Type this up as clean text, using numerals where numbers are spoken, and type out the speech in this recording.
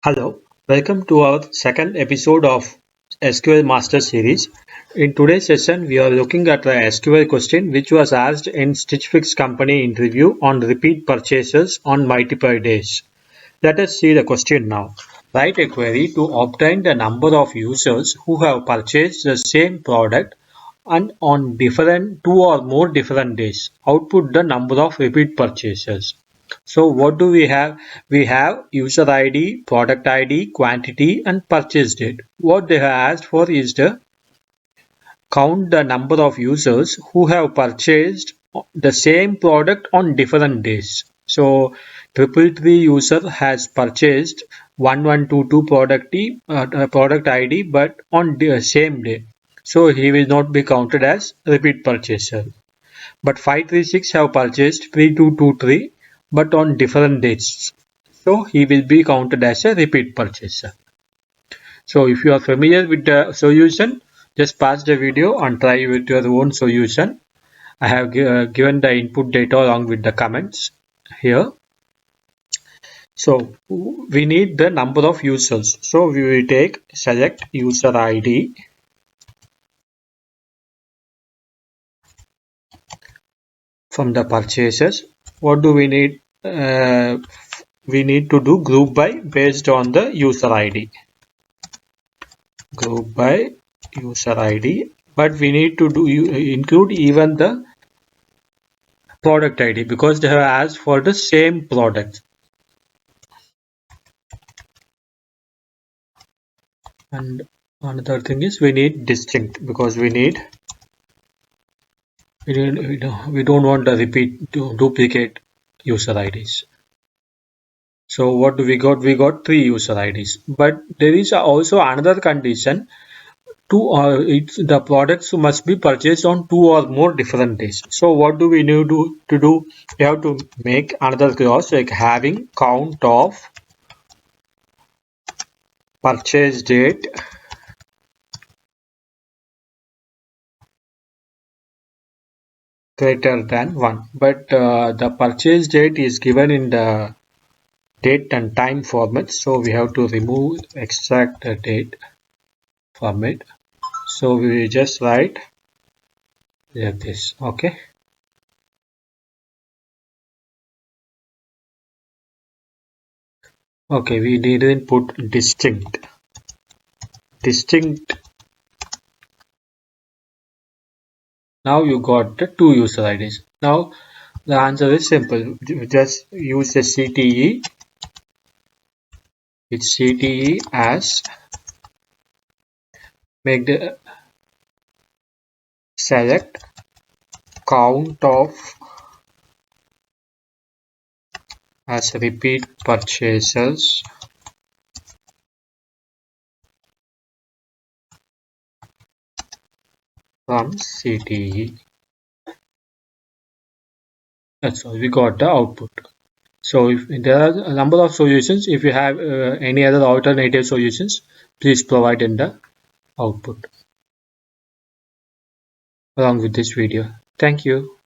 Hello, welcome to our second episode of SQL Master Series. In today's session, we are looking at the SQL question which was asked in Stitchfix company interview on repeat purchases on multiple days. Let us see the question now. Write a query to obtain the number of users who have purchased the same product and on two or more different days. Output the number of repeat purchases. So what do we have? We have user ID, product ID, quantity and purchase date. What they have asked for is to count the number of users who have purchased the same product on different days. So 333 user has purchased 1122 product ID but on the same day. So he will not be counted as repeat purchaser. But 536 have purchased 3223 but on different dates. So he will be counted as a repeat purchaser. So if you are familiar with the solution, just pause the video and try with your own solution. I have given the input data along with the comments here. So we need the number of users. So we will select user ID. From the purchases, what do we need? We need to do group by based on the user ID. Group by user ID, but we need to include even the product ID because they have asked for the same product. And another thing is we need distinct because we don't want to duplicate user IDs. So what do we got? We got 3 user IDs, but there is also another condition. The products must be purchased on 2 or more different days. So what do we need to do? We have to make another clause like having count of purchase date greater than 1. But the purchase date is given in the date and time format. So we have to extract the date from it. So we will just write like this. Okay. Okay, we didn't put distinct. Now you got the 2 user IDs. Now the answer is simple. Just use the CTE. It's CTE as make the select count of as repeat purchases from CTE. That's all. We got the output. So if there are a number of solutions, if you have any other alternative solutions, please provide in the output along with this video. Thank you.